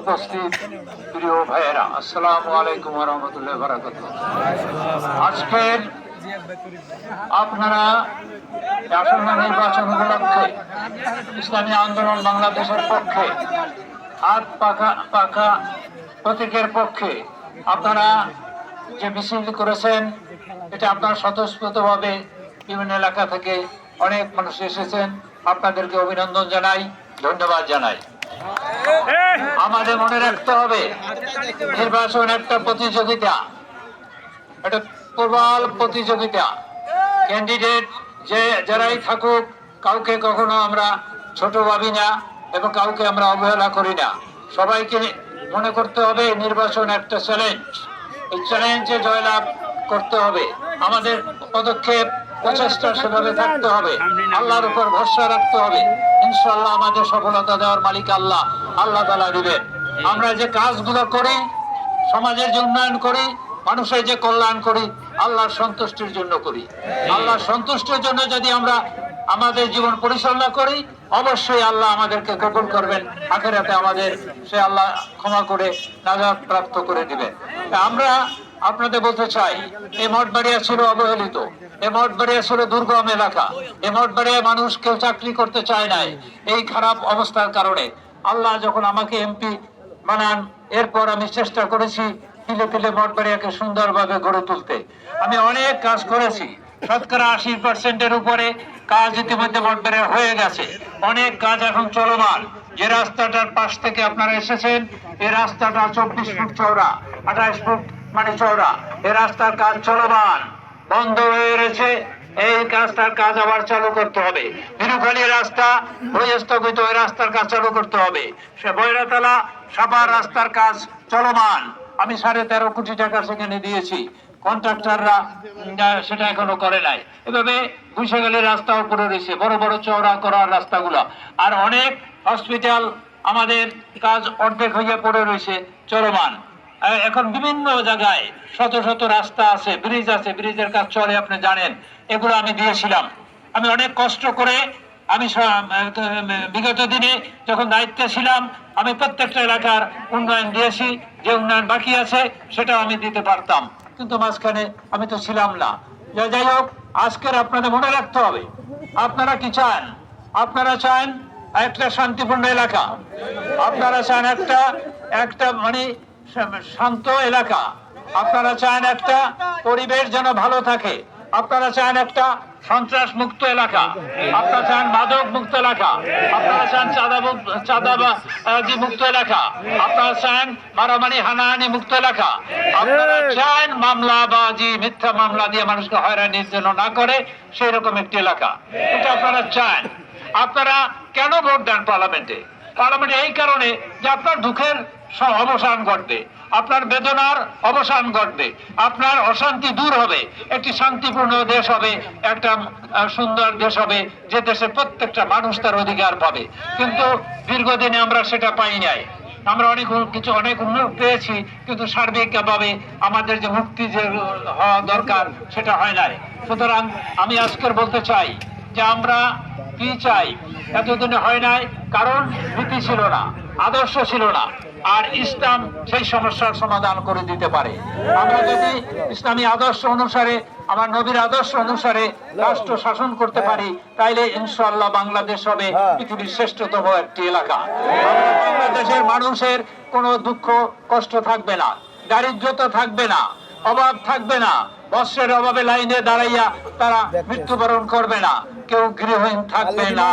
উপস্থিত প্রিয় ভাইয়েরা, আসসালামু আলাইকুম ওয়া রাহমাতুল্লাহি ওয়া বারাকাতুহু। আজকের আপনারা আসন্ন নির্বাচন উপলক্ষে ইসলামী আন্দোলন বাংলাদেশের পক্ষে, হাত পাখা পাখা প্রতীকের পক্ষে আপনারা যে মিছিল করেছেন, এটা আপনারা স্বতঃস্ফূর্তভাবে বিভিন্ন এলাকা থেকে অনেক মানুষ এসেছেন। আপনাদেরকে অভিনন্দন জানাই, ধন্যবাদ জানাই। আমাদের মনে রাখতে হবে, নির্বাচন একটা প্রতিযোগিতা, একটা প্রবল প্রতিযোগিতা। ক্যান্ডিডেট যে যারাই থাকুক, কাউকে কখনো আমরা ছোট ভাবি না এবং কাউকে আমরা অবহেলা করি না। সবাইকে মনে করতে হবে নির্বাচন একটা চ্যালেঞ্জ। এই চ্যালেঞ্জে জয়লাভ করতে হবে। আমাদের পদক্ষেপ প্রচেষ্টা সেভাবে থাকতে হবে, আল্লাহর উপর ভরসা রাখতে হবে। ইনশাআল্লাহ আমাদের সফলতা দেওয়ার মালিক আল্লাহ, আল্লাহ তাআলা দিবেন। আমরা যে কাজগুলো করি, সমাজের যে উন্নয়ন করি, মানুষের যে কল্যাণ করি, আল্লাহর সন্তুষ্টির জন্য করি। আল্লাহর সন্তুষ্টির জন্য যদি আমরা আমাদের জীবন পরিচালনা করি, অবশ্যই আল্লাহ আমাদেরকে কবুল করবেন। আখিরাতে আমাদের সে আল্লাহ ক্ষমা করে নাজাত প্রাপ্ত করে দিবেন। আমরা আপনাদের বলতে চাই, এই মঠবাড়িয়া ছিল অবহেলিত, এই মঠবাড়িয়া ছিল দুর্গম এলাকা, এই মঠবাড়িয়া মানুষ কেউ চাকরি করতে চায় নাই। এই খারাপ অবস্থার কারণে আল্লাহ যখন আমাকে এমপি বানান, এরপর আমি চেষ্টা করেছি তিলে তিলে মঠবাড়িয়াকে সুন্দরভাবে গড়ে তুলতে। আমি অনেক কাজ করেছি, শতকরা 80% উপরে কাজ ইতিমধ্যে মঠবাড়িয়া হয়ে গেছে। অনেক কাজ এখন চলমান। যে রাস্তাটার পাশ থেকে আপনারা এসেছেন, এই রাস্তাটা 24 ফুট চওড়া, 28 ফুট মানে চওড়া। এই রাস্তার কাজ চলমান, বন্ধ হয়ে রয়েছে। এই কাজটার কাজ আবার চালু করতে হবে। বিরুখালী রাস্তা হয়ে স্থগিত, ওই রাস্তার কাজ চালু করতে হবে। সে বৈরাতলা সাপার রাস্তার কাজ চলমান। আমি 13.5 কোটি টাকা সেখানে দিয়েছি, কন্ট্রাক্টররা সেটা এখনো করে নাই। এভাবে গুইসাগালী রাস্তাও পড়ে রয়েছে, বড় বড় চওড়া করার রাস্তাগুলো। আর অনেক হসপিটাল আমাদের কাজ অর্ধেক হয়ে পড়ে রয়েছে, চলমান। এখন বিভিন্ন জায়গায় শত শত রাস্তা আছে, ব্রিজ আছে, ব্রিজের কাজ চলে, আপনি জানেন। এগুলো আমি দিয়েছিলাম। আমি অনেক কষ্ট করে, আমি বিগত দিনে যখন দায়িত্বে ছিলাম, আমি প্রত্যেকটা এলাকার উন্নয়ন দিয়েছি। যে উন্নয়ন বাকি আছে সেটাও আমি দিতে পারতাম, কিন্তু মাঝখানে আমি তো ছিলাম না। যাই হোক, আজকের আপনাদের মনে রাখতে হবে, আপনারা কি চান? আপনারা চান একটা শান্তিপূর্ণ এলাকা, আপনারা চান একটা মানে শান্ত এলাকা, আপনারা চান একটা পরিবেশ যেন ভালো থাকে, আপনারা চান একটা সন্ত্রাস মুক্ত এলাকা, আপনারা চান মাদক মুক্ত এলাকা, আপনারা চান চাঁদাবাজি মুক্ত এলাকা, আপনারা চান মারামারি হানাহানি মুক্ত এলাকা, আপনারা চান মামলাবাজি, মিথ্যা মামলা দিয়ে মানুষকে হয়রানি যেন না করে সেই রকম একটি এলাকা। এটা আপনারা চান। আপনারা কেন ভোট দেন পার্লামেন্টে? পার্লামেন্টে এই কারণে যে আপনার দুঃখের অবসান ঘটবে, আপনার বেদনার অবসান ঘটবে, আপনার অশান্তি দূর হবে, একটি শান্তিপূর্ণ দেশ হবে, একটা সুন্দর দেশ হবে, যে দেশে প্রত্যেকটা মানুষ তার অধিকার পাবে। কিন্তু দীর্ঘদিনে আমরা সেটা পাই নাই। আমরা অনেক উন্নত পেয়েছি, কিন্তু সার্বিকভাবে আমাদের যে মুক্তি যে হওয়া দরকার সেটা হয় নাই। সুতরাং আমি আজকের বলতে চাই যে আমরা কি চাই, এতদিনে হয় নাই, কারণ নীতি ছিল না, আদর্শ ছিল না। আর ইসলাম সেই সমস্যার সমাধান করে দিতে পারে। আমরা যদি ইসলামী আদর্শ অনুসারে, আমার নবীর আদর্শ অনুসারে রাষ্ট্র শাসন করতে পারি, তাইলে ইনশাআল্লাহ বাংলাদেশ হবে পৃথিবীর শ্রেষ্ঠতম একটি এলাকা। বাংলাদেশের মানুষের কোনো দুঃখ কষ্ট থাকবে না, দারিদ্রতা থাকবে না, অভাব থাকবে না, বস্ত্রের অভাবে লাইনে দাঁড়াইয়া তারা মৃত্যুবরণ করবে না, কেউ গৃহহীন থাকবে না,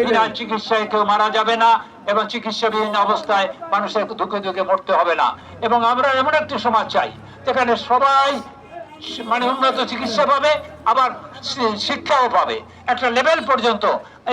বিনা চিকিৎসায় কেউ মারা যাবে না, এবং চিকিৎসাবিহীন অবস্থায় মানুষের ধুকে ধুকে মরতে হবে না। এবং আমরা এমন একটি সমাজ চাই যেখানে সবাই মানে উন্নত চিকিৎসা পাবে, আবার শিক্ষাও পাবে। একটা লেভেল পর্যন্ত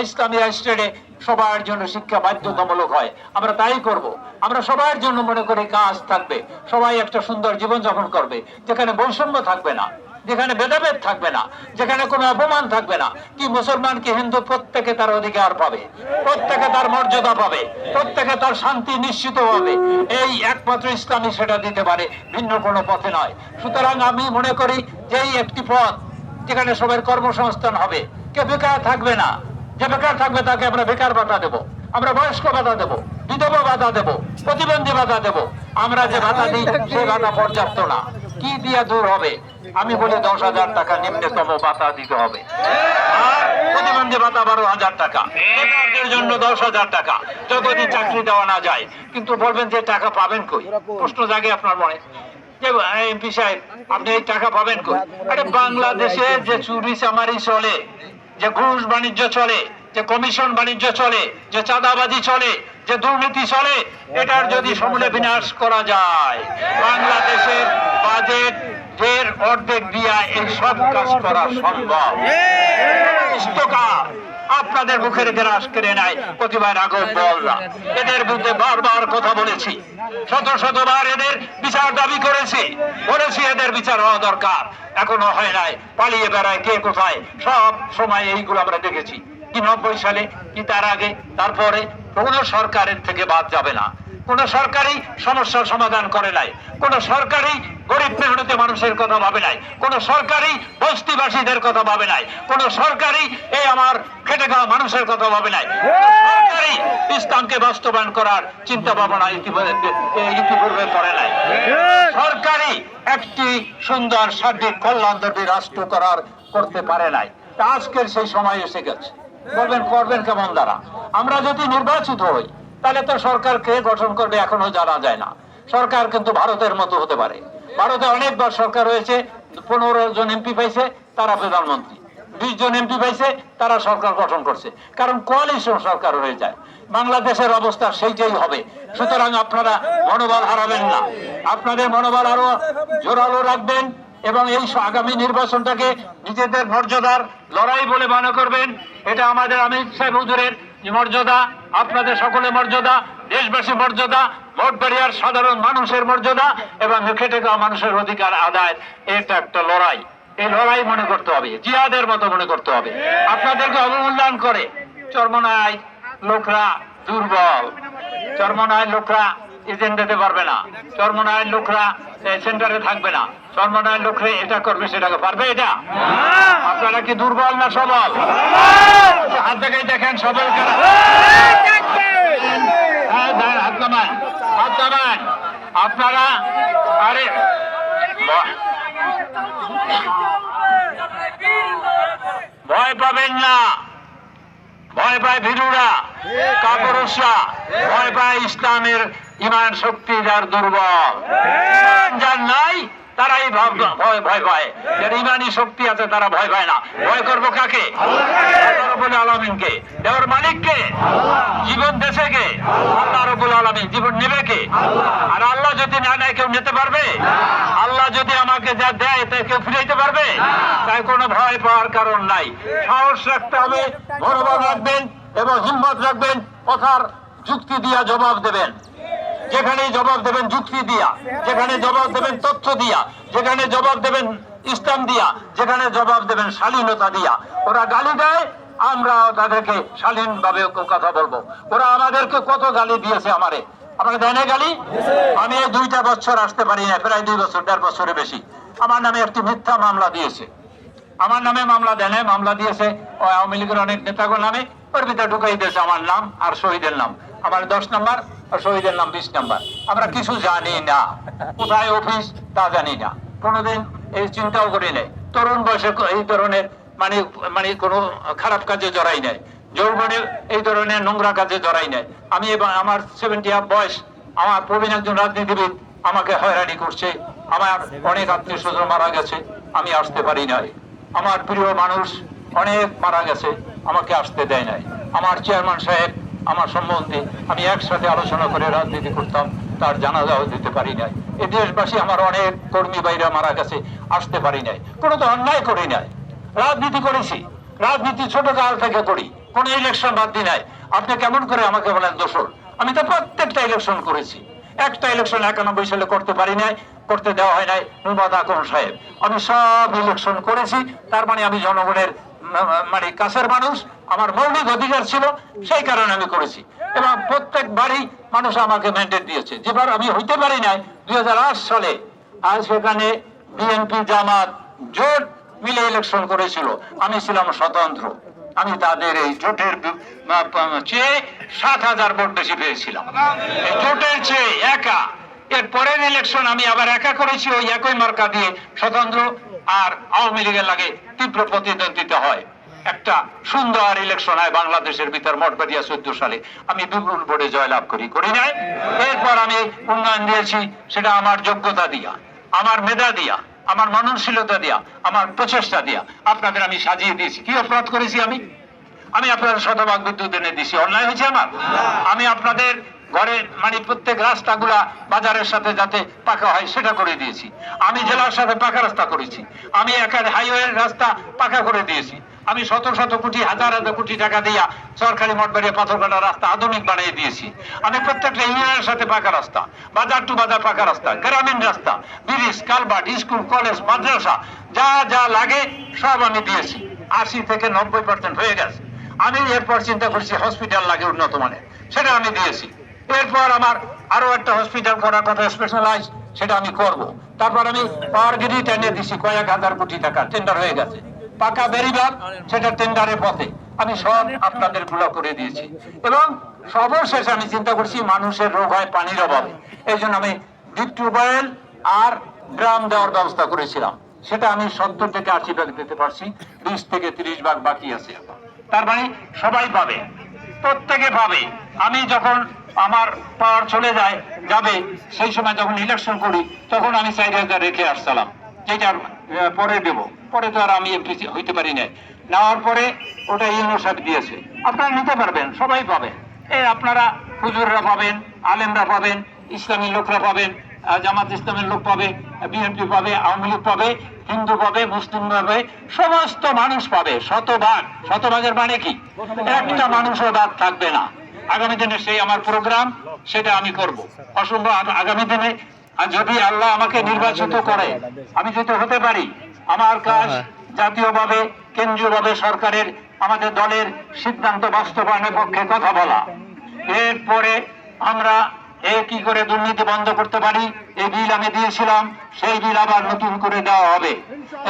ইসলামী স্টেটে সবার জন্য শিক্ষা বাধ্যতামূলক হয়। আমরা তাই করব। আমরা সবার জন্য মনে করি কাজ থাকবে, সবাই একটা সুন্দর জীবন যাপন করবে, যেখানে বৈষম্য থাকবে না, যেখানে ভেদাভেদ থাকবে না, যেখানে কোনো অপমান থাকবে না। কি মুসলমান কি হিন্দু, প্রত্যেকে তার অধিকার পাবে, প্রত্যেকে তার মর্যাদা পাবে, প্রত্যেকে তার শান্তি নিশ্চিত হবে। এই একমাত্র ইসলামী সেটা দিতে পারে, ভিন্ন কোনো পথে নয়। সুতরাং আমি মনে করি যে এই একটি পথ যেখানে সবার কর্মসংস্থান হবে, কেউ বেকার থাকবে না। যে বেকার থাকবে তাকে আমরা বেকার ভাতা দেবো, আমরা বয়স্ক ভাতা দেবো, বিধবা ভাতা দেব, প্রতিবন্ধী ভাতা দেব। আমরা যে ভাতা দিই সে ভাতা পর্যাপ্ত না, কি দিয়ে দূর হবে? আমি বলি 10,000 টাকা নিম্নতম ভাতা দিতে হবে, আর প্রতিবন্ধী ভাতা 12,000 টাকা, বেকারদের জন্য 10,000 টাকা, যতদিন চাকরি দেওয়া না যায়। কিন্তু বলবেন যে টাকা পাবেন কই? প্রশ্ন জাগে আপনার মনে যে এমপি সাহেব আপনি এই টাকা পাবেন কই? আরে বাংলাদেশে যে চুরি চামারি চলে, যে ঘুষ বাণিজ্য চলে, যে কমিশন বাণিজ্য চলে, যে চাঁদাবাজি চলে, যে দুর্নীতি চলে, এটার যদি সমূলে বিনাশ করা যায়, বাংলাদেশের বাজেট এর অর্ধেক দিয়া এই সব কাজ করা সম্ভব। আপনাদের মুখের গ্রাস কেড়ে নাই প্রতিবার আগত বলরা, এদের বিরুদ্ধে বারবার কথা বলেছি, শতবার এদের বিচার দাবি করেছি, বলেছি এদের বিচার হওয়া দরকার, এখনো হয় নাই, পালিয়ে বেড়ায় কে কোথায়, সব সময় এইগুলো আমরা দেখেছি। কি 90 সালে কি তার আগে তারপরে কোন সরকারের থেকে বাদ যাবে না, কোন সরকারই সমস্যার সমাধান করে নাই, কোন সরকারই গরিব মেহনতি মানুষের কথা ভাবে নাই, কোন সরকারই বস্তিবাসীদের কথা ভাবে নাই, কোন সরকারই এই আমার খেটে খাওয়া মানুষের কথা ভাবে নাই, সরকারই ইসলামকে বাস্তবায়ন করার চিন্তা ভাবনা ইতিপূর্বে করে নাই। সরকারই একটি সুন্দর সার্বিক কল্যাণধর্মী রাষ্ট্র করতে পারে নাই। আজকের সেই সময় এসে গেছে। বলবেন করবেন কেমন দ্বারা? আমরা যদি নির্বাচিত হই তাহলে তো সরকারকে গঠন করবে এখনো জানা যায় না। সরকার কিন্তু ভারতের মতো হতে পারে। ভারতে অনেকবার সরকার হয়েছে, 15 জন এমপি পাইছে, তারা প্রধানমন্ত্রী, 20 জন এমপি পাইছে, তারা সরকার গঠন করছে, কারণ কোয়ালিশন সরকার হয়ে যায়। বাংলাদেশের অবস্থা সেইটাই হবে। সুতরাং আপনারা মনোবল হারাবেন না, আপনাদের মনোবল আরো জোরালো রাখবেন এবং এই আগামী নির্বাচনটাকে নিজেদের মর্যাদার লড়াই বলে মনে করবেন। এটা আমাদের আমির সাহেব হুজুরের মর্যাদা, আপনাদের সকলের মর্যাদা, দেশবাসী মর্যাদা, ভোটবাড়িয়ার সাধারণ মানুষের মর্যাদা এবং খেটে খাওয়া মানুষের অধিকার আদায়। এটা একটা লড়াই, এই লড়াই মনে করতে হবে, জিহাদের মতো মনে করতে হবে। আপনাদেরকে অবমূল্যায়ন করে চরমনায় লোকরা দুর্বল, চরমনায় লোকরা এজেন্ট দিতে পারবে না, চরমনায়ের লোকরা সেন্টারে থাকবে না, চরমনায়ের লোকরা এটা করবে সেটাকে পারবে। এটা আপনারা কি দুর্বল না সবল? হাত দেখে দেখেন সবল কারা। হাত নামান, হাত নামান আপনারা। আরে ভয় পাবেন না, ভয় পায় ভীরুরা, কাপুরুষরা, ভয় পায় ইসলামের ইমান শক্তি যার দুর্বল, যার নাই তারাই ভয় পায়, যার ইমানি শক্তি আছে তারা ভয় পায় না। ভয় করবো কাকে? রব্বুল আলামিনকে। দেওয়ার মালিককে, জীবন দেশে কে? আল্লাহ রব্বুল আলামিন। জীবন নেবে কে? আর আল্লাহ যদি না নেয় কেউ নিতে পারবে? আল্লাহ যদি আমাকে যা দেয় তা কেউ ফিরাইতে পারবে? তাই কোনো ভয় পাওয়ার কারণ নাই। সাহস রাখতে হবে, মনোবল রাখবেন এবং হিম্মত রাখবেন, কথার যুক্তি দিয়া জবাব দেবেন। যেখানে জবাব দেবেন যুক্তি দিয়া, যেখানে জবাব দেবেন তথ্য দিয়া, যেখানে জবাব দেবেন ইসলাম দিয়া, যেখানে জবাব দেবেন শালীনতা দিয়া। ওরা গালি দেয়, আমরা তাদেরকে শালীন ভাবে কথা বলবো। ওরা আমাদেরকে কত গালি দিয়েছে, আমারে আপনারা দেয় না গালি? আমি 2টা বছর আসতে পারি না, প্রায় 2 বছর, 1.5 বছরের বেশি। আমার নামে একটি মিথ্যা মামলা দিয়েছে, আমার নামে মামলা দেয় নাই, মামলা দিয়েছে আওয়ামী লীগের অনেক নেতাগুলোর নামে। ওর ভিতরে ঢুকাই দিয়েছে আমার নাম আর শহীদের নাম, আমার 10 নম্বর আর শহীদের নাম 20 নম্বর। আমরা কিছু জানি না, কোথায় অফিস তা জানি না, কোনোদিন এই চিন্তাও করি নাই। তরুণ বয়সে এই ধরনের মানে কোনো খারাপ কাজে জড়াই নাই, যৌবনে এই ধরনের নোংরা কাজে জড়াই নাই। আমি আমার 70 বয়স, আমার প্রবীণ একজন রাজনীতিবিদ আমাকে হয়রানি করছে, আমার অনেক আত্মীয় স্বজন মারা গেছে, আমি আসতে পারি নাই। আমার প্রিয় মানুষ অনেক মারা গেছে, আমাকে আসতে দেয় নাই। আমার চেয়ারম্যান সাহেব আমার সম্বন্ধে আমি একসাথে আলোচনা করে রাজনীতি করতাম, তার জানাজাও দিতে পারি নাই। এই দেশবাসী আমার অনেক কর্মী ভাইরা মারা গেছে, আসতে পারি নাই। কোনো তো অন্যায় করি নাই, রাজনীতি করেছি, রাজনীতি ছোট কাল থেকে করি, কোন ইলেকশন বাদ দি নাই। আপনি কেমন করে আমাকে বলেন দোষর? আমি তো প্রত্যেকটা ইলেকশন করেছি, একটা ইলেকশন 91 সালে করতে পারি নাই, করতে দেওয়া হয় নাই নুরবাদ আকন সাহেব। আমি সব ইলেকশন করেছি, তার মানে আমি জনগণের কাছের মানুষ, আমার মৌলিক অধিকার ছিল, সেই কারণে আমি করেছি। এবং প্রত্যেকবারই মানুষ আমাকে ম্যান্ডেট দিয়েছে। যেবার আমি হইতে পারি নাই 2008 সালে, আজ সেখানে বিএনপি জামাত জোট মিলে ইলেকশন করেছিল, আমি ছিলাম স্বতন্ত্র। আমি তাদের এই জোটের চেয়ে 7,000 ভোট বেশি পেয়েছিলাম। এই জোটের চেয়ে একা। এর পরের ইলেকশন আমি আবার একা করেছি, ওই একই মার্কা দিয়ে স্বতন্ত্র আর আওয়ামী লীগের লাগে তীব্র প্রতিদ্বন্দ্বিতা হয়। একটা সুন্দর ইলেকশন হয় বাংলাদেশের ভিতর মঠবাড়িয়া 14 সালে। আমি বিপুল ভোটে জয়লাভ করি নাই। এরপর আমি উন্নয়ন দিয়েছি, সেটা আমার যোগ্যতা দিয়া, আমার মেধা দিয়া, আমার মননশীলতা দিয়া, আমার প্রচেষ্টা দিয়া আপনাদের আমি সাজিয়ে দিয়েছি। কি অপরাধ করেছি আমি আপনাদের শতভাগ বিদ্যুৎ এনে দিছি, অন্যায় হয়েছে আমার? আমি আপনাদের ঘরে মানে প্রত্যেক রাস্তাগুলা বাজারের সাথে যাতে পাকা হয় সেটা করে দিয়েছি। আমি জেলার সাথে পাকা রাস্তা করেছি। আমি একার হাইওয়ে রাস্তা পাকা করে দিয়েছি। আমি শত শত কোটি হাজার হাজার কোটি টাকা দিয়া সরকারি মঠবাড়িয়া পাথরঘাটা রাস্তা আধুনিক বানিয়ে দিয়েছি। আমি প্রত্যেকটা ইউনিয়নের সাথে পাকা রাস্তা, বাজার টু বাজার পাকা রাস্তা, গ্রামীণ রাস্তা, ব্রিজ, কালভার্ট, স্কুল, কলেজ, মাদ্রাসা যা যা লাগে সব আমি দিয়েছি। 80 থেকে 90% হয়ে গেছে। আমি এরপর চিন্তা করছি হসপিটাল লাগে উন্নত মানের, সেটা আমি দিয়েছি। এরপর আমার আরো একটা হসপিটাল করার কথা, স্পেশালাইজ, সেটা আমি করব। তারপর আমি পাওয়ার গ্রিড এনে দিছি, কয়েক হাজার কোটি টাকা টেন্ডার হয়ে গেছে। পাকা বেরিবাদ, সেটা টেন্ডারের পথে, আমি সব আপনাদের গুলো করে দিয়েছি। এবং সর্বশেষে আমি চিন্তা করছি মানুষের রোগ হয় পানির অভাবে, এই জন্য আমি ডিপ টিউবওয়েল আর ড্রাম দেওয়ার ব্যবস্থা করেছিলাম। সেটা আমি 70 থেকে 80 ভাগ দিতে পারছি, 20 থেকে 30 ভাগ বাকি আছে। তার মানে সবাই পাবে, প্রত্যেকে পাবে। আমি যখন আমার পাওয়ার চলে যাবে সেই সময় যখন ইলেকশন করি তখন আমি 4,000 রেখে আসছিলাম, যেটা পরে দেব। পরে তো আর আমি এমপি হইতে পারি নাই। নেওয়ার পরে ওটা ইউনিভার্সিটি সাহেব দিয়েছে। আপনারা নিতে পারবেন, সবাই পাবেন। আপনারা হুজুররা পাবেন, আলেমরা পাবেন, ইসলামী লোকরা পাবেন, জামাত ইসলামের লোক পাবে, বিএনপি পাবে, আওয়ামী লীগ পাবে, হিন্দু পাবে, মুসলিম পাবে, সমস্ত মানুষ পাবে। শতভাগের মানে কি? একটা মানুষও বাদ থাকবে না। আগামী দিনে সেই আমার প্রোগ্রাম, সেটা আমি করব। অসম্ভব আগামী দিনে যদি আল্লাহ আমাকে নির্বাচিত করে, আমি যদি হতে পারি, আমার কাজ জাতীয়ভাবে কেন্দ্রীয়ভাবে সরকারের আমাদের দলের সিদ্ধান্ত বাস্তবায়নের পক্ষে কথা বলা। এরপরে আমরা কি করে দুর্নীতি বন্ধ করতে পারি, এই বিল আমি দিয়েছিলাম, সেই বিল আবার নতুন করে দেওয়া হবে।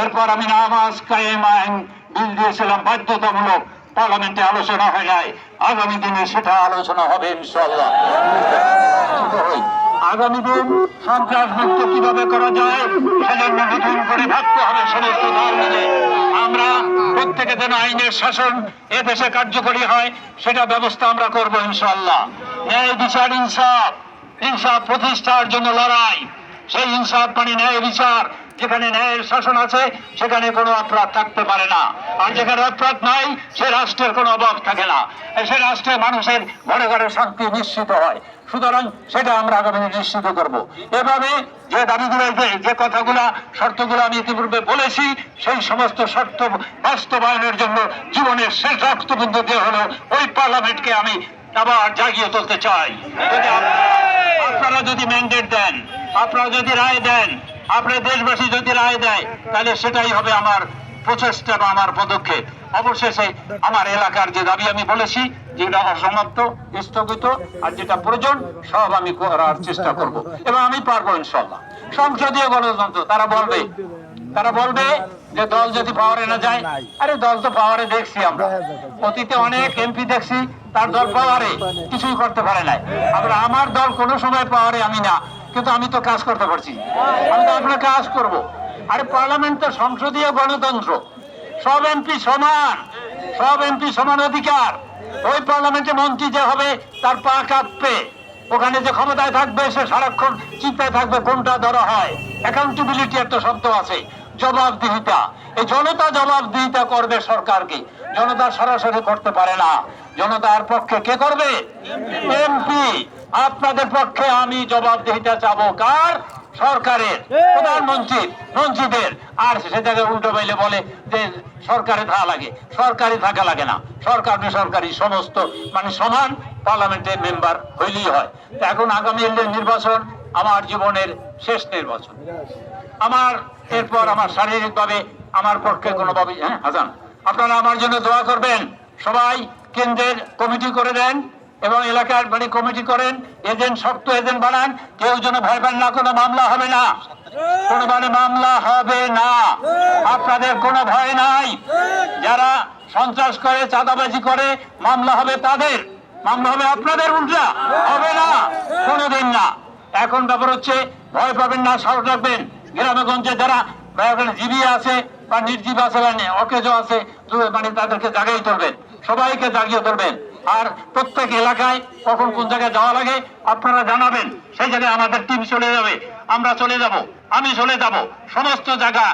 এরপর আমি নামাজ কায়েম আইন বিল দিয়েছিলাম, বাধ্যতামূলক, পার্লামেন্টে আলোচনা হয় নাই। আগামী দিনে সেটা আলোচনা হবে ইনশাআল্লাহ। আগামী দিন সন্ত্রাস মুক্ত কিভাবে করা যায় সেজন্য নতুন করে ভাবতে হবে সমস্ত দল মিলে। আমরা প্রত্যেকে যেন আইনের শাসন এদেশে কার্যকরী হয় সেটা ব্যবস্থা আমরা করবো ইনশাআল্লাহ। ন্যায় বিচার, ইনসাফ প্রতিষ্ঠার জন্য লড়াই। সেই ইনসাফ মানে ন্যায় বিচার। যেখানে ন্যায়ের শাসন আছে সেখানে কোনো অপরাধ থাকতে পারে না, আর যেখানে অপরাধ নাই সে রাষ্ট্রের কোনো অভাব থাকে না। সে রাষ্ট্রে মানুষের ঘরে ঘরে শান্তি নিশ্চিত হয়। সুতরাং সেটা আমরা আগামী নিশ্চিত করব। এভাবে যে দাবিগুলো, যে কথাগুলা, শর্তগুলো আমি ইতিপূর্বে বলেছি, সেই সমস্ত শর্ত বাস্তবায়নের জন্য জীবনের শেষ রক্তবিন্দু দিয়ে হলো ওই পার্লামেন্টকে আমি আবার জাগিয়ে তুলতে চাই। আপনারা যদি ম্যান্ডেট দেন, আপনারা যদি রায় দেন, আপনার দেশবাসী যদি রায় দেয়, তাহলে সেটাই হবে আমার প্রচেষ্টা বা আমার পদক্ষেপ। অবশেষে আমার এলাকার যে দাবি আমি বলেছি, যেটা অসমাপ্ত, স্থগিত, আর যেটা প্রয়োজন সব আমি করার চেষ্টা করব এবং আমি পারবো ইনশাআল্লাহ। সংসদীয় গণতন্ত্র, তারা বলবে যে দল যদি পাওয়ারে না যায়, আরে দল তো পাওয়ারে দেখছি, আমরা অতীতে অনেক এমপি দেখছি তার দল পাওয়ারে কিছুই করতে পারে নাই। আবার আমার দল কোনো সময় পাওয়ারে আমি না, কিন্তু আমি তো কাজ করতে পারছি, আমি তো আপনার কাজ করব। আরে পার্লামেন্ট তো সংসদীয় গণতন্ত্র, সব এমপি সমান অধিকার। ওই পার্লামেন্টে মন্ত্রী যে হবে তার পা কাঁপবে, ওখানে যে ক্ষমতায় থাকবে সে সারাক্ষণ চিন্তায় থাকবে কোনটা ধরা হয়। অ্যাকাউন্টেবিলিটি একটা শব্দ আছে, জবাবদিহিতা। এই জনতা জবাবদিহিতা করবে সরকারকে, জনতা সরাসরি করতে পারে না। জনতার পক্ষে কে করবে? এমপি। আপনাদের পক্ষে আমি জবাবদিহিতা চাবো কার? সরকারের, মন্ত্রীদের। আর সেটাকে উল্টো পাইলে বলে যে সরকারে থাকা লাগে, সরকারি থাকা লাগে না, সরকারি সমস্ত মানে সমান পার্লামেন্টের মেম্বার হইলেই হয়। এখন আগামী নির্বাচন আমার জীবনের শেষ নির্বাচন। আমার এরপর আমার শারীরিকভাবে আমার পক্ষে কোনোভাবে হাসান, আপনারা আমার জন্য দোয়া করবেন। সবাই কেন্দ্রের কমিটি করে দেন এবং এলাকার মানে কমিটি করেন, এজেন্ট, শক্ত এজেন্ট বানান। কেউ যেন ভয় পান না, কোনো মামলা হবে না, কোনো মামলা হবে না, আপনাদের কোনো ভয় নাই। যারা সন্ত্রাস করে, চাঁদাবাজি করে, মামলা হবে তাদের, মামলা হবে আপনাদের উল্টা হবে না, কোনোদিন না। এখন ব্যাপার হচ্ছে ভয় পাবেন না, সাহস রাখবেন। গ্রামে গঞ্জে যারা জীবী আছে বা নির্জীব আছে বা অকেজ আছে, মানে তাদেরকে জাগিয়ে তুলবেন, সবাইকে জাগিয়ে তুলবেন। আর প্রত্যেক এলাকায় কখন কোন জায়গায় যাওয়া লাগে আপনারা জানাবেন, সেই জায়গায় আমাদের টিম চলে যাবে, আমরা চলে যাব, আমি চলে যাব, সমস্ত জায়গা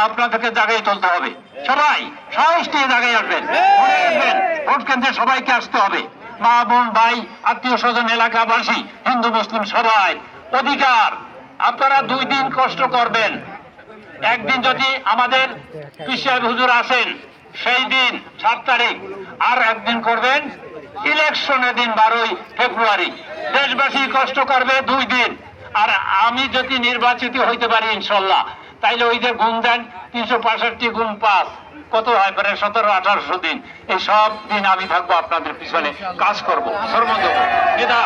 আপনাদেরকে জায়গায় তুলতে হবে। সবাই সাহস নিয়ে জায়গায় আসবেন, মনে রাখবেন ভোট কেন্দ্রে সবাইকে আসতে হবে। মা বোন ভাই আত্মীয় স্বজন এলাকাবাসী হিন্দু মুসলিম সবাই অধিকার। আপনারা 2 দিন কষ্ট করবেন। একদিন যদি আমাদের পিসাব হুজুর আসেন সেই দিন 7 তারিখ, আর একদিন করবেন ইলেকশনের দিন 12 ফেব্রুয়ারি। দেশবাসী কষ্ট করবে 2 দিন। আর আমি যদি নির্বাচিত হইতে পারি ইনশাল্লাহ, তাইলে ওই যে গুণ দেন 365 গুণ 5 কত হয়, প্রায় 1700-1800 দিন। এই সব দিন আমি থাকবো আপনাদের পিছনে, কাজ করবো, এটা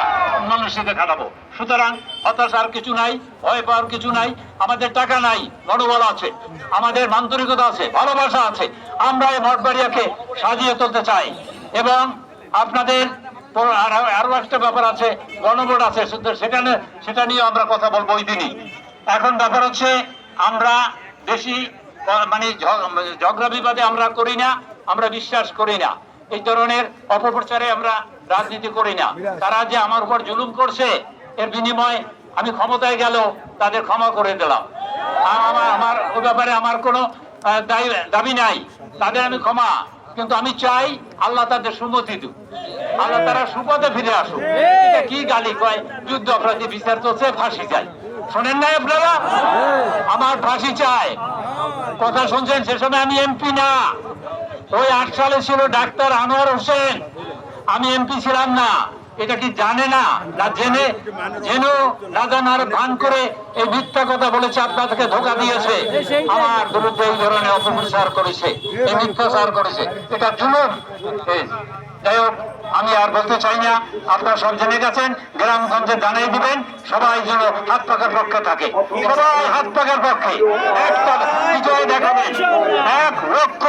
মানুষকে খাটাবো। সুতরাং হতাশার কিছু নাই, ভয় পাওয়ার কিছু নাই। আমাদের টাকা নাই, মনোবল আছে, আমাদের আন্তরিকতা আছে, ভালোবাসা আছে। আমরা এই মঠবাড়িয়াকে সাজিয়ে তুলতে চাই। এবং আপনাদের আরো একটা ব্যাপার আছে, গণভোট আছে, সেটা নিয়ে আমরা কথা বলবো ওই দিনই। এখন ব্যাপার হচ্ছে আমরা বেশি মানে ঝগড়া বিবাদে আমরা করি না, আমরা বিশ্বাস করি না। এই ধরনের অপপ্রচারে আমরা রাজনীতি করি না। তারা যে আমার উপর জুলুম করছে, এর বিনিময়ে আমি ক্ষমতায় গেল তাদের ক্ষমা করে দিলাম। আমার ওই ব্যাপারে আমার কোনো দাবি নাই, তাদের আমি ক্ষমা। কিন্তু আমি চাই আল্লাহ তাদের সুমতি দিক, আল্লাহ তারা সুপথে ফিরে আসুক। এটা কি গালি কয়, যুদ্ধ অপরাধী বিচার চলছে, ফাঁসি চাই। শোনেন নাই আপনারা? আমার ফাঁসি চাই, কথা শুনছেন? সে সময় আমি এমপি না, ওই 8 সালে ছিল ডাক্তার আনোয়ার হোসেন, আমি এমপি ছিলাম না। এটা কি জানে না? জেনে না জানার ভান করে এই মিথ্যা কথা বলেছে, আপনাদেরকে ধোঁকা দিয়েছে, আমার বিরুদ্ধে এই ধরনের অপপ্রচার করেছে, এই মিথ্যাচার করেছে, এটা জুলুম। যাই হোক, আমি আর বলতে চাই না, আপনারা সব জেনে গেছেন। গ্রামগঞ্জে জানিয়ে দিবেন, সবাই যেন হাত পাকার পক্ষে থাকে, সবাই হাত পাকার পক্ষে, একটা বিজয় দেখাবেন, 1 লক্ষ